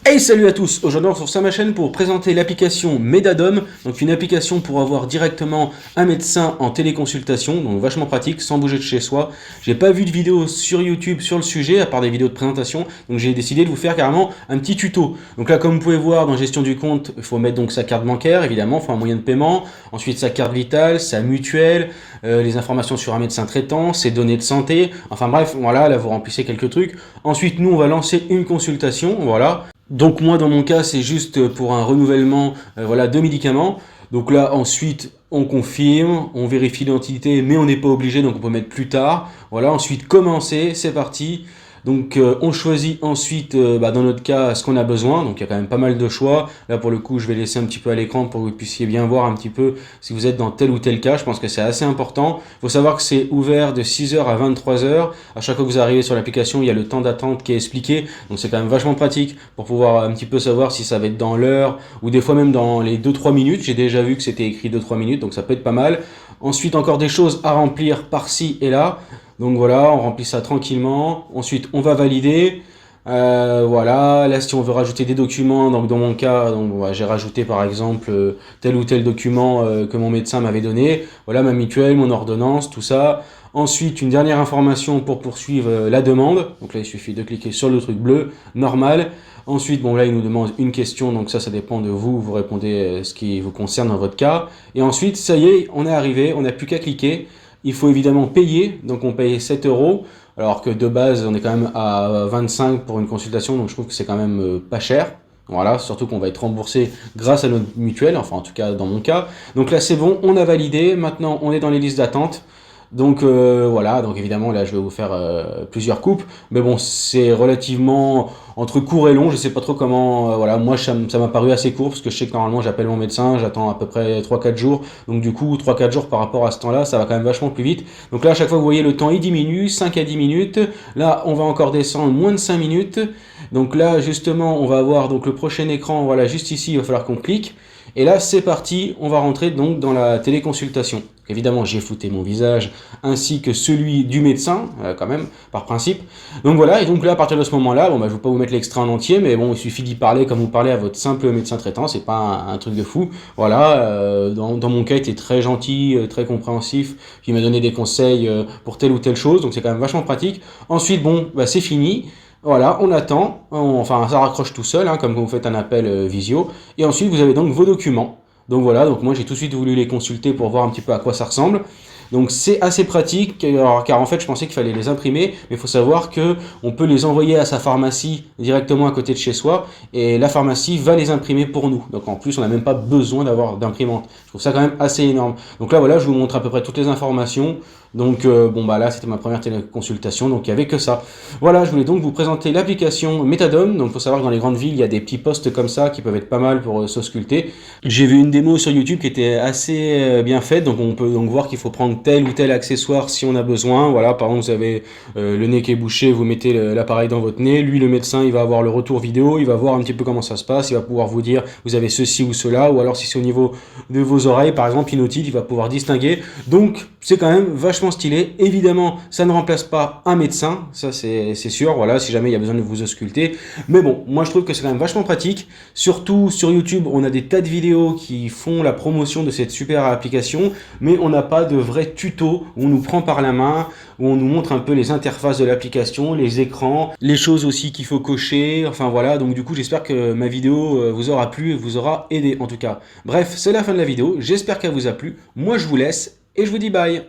Hey, salut à tous. Aujourd'hui on se retrouve sur ma chaîne pour présenter l'application Medadom, donc une application pour avoir directement un médecin en téléconsultation, donc vachement pratique, sans bouger de chez soi. J'ai pas vu de vidéo sur YouTube sur le sujet, à part des vidéos de présentation, donc j'ai décidé de vous faire carrément un petit tuto. Donc là, comme vous pouvez voir, dans gestion du compte, il faut mettre donc sa carte bancaire, évidemment, enfin un moyen de paiement, ensuite sa carte vitale, sa mutuelle, les informations sur un médecin traitant, ses données de santé, enfin bref, voilà, là vous remplissez quelques trucs. Ensuite, nous on va lancer une consultation, voilà. Donc moi dans mon cas c'est juste pour un renouvellement voilà, de médicaments. Donc là ensuite on confirme, on vérifie l'identité mais on n'est pas obligé donc on peut mettre plus tard. Voilà, ensuite commencer, c'est parti. Donc on choisit ensuite dans notre cas ce qu'on a besoin, donc il y a quand même pas mal de choix. Là pour le coup je vais laisser un petit peu à l'écran pour que vous puissiez bien voir un petit peu si vous êtes dans tel ou tel cas. Je pense que c'est assez important. Il faut savoir que c'est ouvert de 6h à 23h. À chaque fois que vous arrivez sur l'application il y a le temps d'attente qui est expliqué, donc c'est quand même vachement pratique pour pouvoir un petit peu savoir si ça va être dans l'heure ou des fois même dans les 2-3 minutes. J'ai déjà vu que c'était écrit 2-3 minutes, donc ça peut être pas mal. Ensuite encore des choses à remplir par-ci et là. Donc voilà, on remplit ça tranquillement. Ensuite, on va valider. Voilà, là si on veut rajouter des documents, donc dans mon cas, j'ai rajouté par exemple tel ou tel document que mon médecin m'avait donné. Voilà, ma mutuelle, mon ordonnance, tout ça. Ensuite, une dernière information pour poursuivre la demande. Donc là, il suffit de cliquer sur le truc bleu, normal. Ensuite, bon là, il nous demande une question, donc ça dépend de vous. Vous répondez ce qui vous concerne dans votre cas. Et ensuite, ça y est, on est arrivé, on n'a plus qu'à cliquer. Il faut évidemment payer, donc on paye 7 €, alors que de base on est quand même à 25 pour une consultation, donc je trouve que c'est quand même pas cher. Voilà, surtout qu'on va être remboursé grâce à notre mutuelle, enfin en tout cas dans mon cas. Donc là c'est bon, on a validé, maintenant on est dans les listes d'attente. Donc voilà, donc évidemment là je vais vous faire plusieurs coupes, mais bon c'est relativement entre court et long, je sais pas trop comment, voilà, moi ça m'a paru assez court parce que je sais que normalement j'appelle mon médecin, j'attends à peu près 3-4 jours, donc du coup 3-4 jours par rapport à ce temps-là, ça va quand même vachement plus vite. Donc là à chaque fois vous voyez le temps il diminue, 5 à 10 minutes, là on va encore descendre moins de 5 minutes, donc là justement on va avoir donc le prochain écran, voilà juste ici il va falloir qu'on clique. Et là, c'est parti, on va rentrer donc dans la téléconsultation. Évidemment, j'ai flouté mon visage ainsi que celui du médecin, quand même, par principe. Donc voilà, et donc là, à partir de ce moment-là, bon, je ne vais pas vous mettre l'extrait en entier, mais bon, il suffit d'y parler comme vous parlez à votre simple médecin traitant, c'est pas un truc de fou. Voilà, dans mon cas, il était très gentil, très compréhensif, puis il m'a donné des conseils pour telle ou telle chose, donc c'est quand même vachement pratique. Ensuite, bon, c'est fini. Voilà, on attend, enfin ça raccroche tout seul, hein, comme quand vous faites un appel visio, et ensuite vous avez donc vos documents. Donc voilà, donc moi j'ai tout de suite voulu les consulter pour voir un petit peu à quoi ça ressemble. Donc c'est assez pratique, car en fait je pensais qu'il fallait les imprimer, mais il faut savoir que on peut les envoyer à sa pharmacie directement à côté de chez soi, et la pharmacie va les imprimer pour nous. Donc en plus on n'a même pas besoin d'avoir d'imprimante. Je trouve ça quand même assez énorme. Donc là voilà, je vous montre à peu près toutes les informations. Donc bon là c'était ma première téléconsultation, donc il n'y avait que ça. Voilà, je voulais donc vous présenter l'application Medadom. Donc il faut savoir que dans les grandes villes il y a des petits postes comme ça qui peuvent être pas mal pour s'ausculter. J'ai vu une démo sur YouTube qui était assez bien faite, donc on peut donc voir qu'il faut prendre tel ou tel accessoire si on a besoin. Voilà, par exemple vous avez le nez qui est bouché, vous mettez l'appareil dans votre nez, lui le médecin il va avoir le retour vidéo, il va voir un petit peu comment ça se passe, il va pouvoir vous dire vous avez ceci ou cela, ou alors si c'est au niveau de vos oreilles par exemple, il va pouvoir distinguer. Donc c'est quand même vachement stylé. Évidemment ça ne remplace pas un médecin, ça c'est sûr, voilà, si jamais il y a besoin de vous ausculter, mais bon, moi je trouve que c'est quand même vachement pratique. Surtout sur YouTube on a des tas de vidéos qui font la promotion de cette super application, mais on n'a pas de vrai tuto où on nous prend par la main, où on nous montre un peu les interfaces de l'application, les écrans, les choses aussi qu'il faut cocher, enfin voilà. Donc du coup j'espère que ma vidéo vous aura plu et vous aura aidé en tout cas. Bref, c'est la fin de la vidéo, j'espère qu'elle vous a plu, moi je vous laisse et je vous dis bye.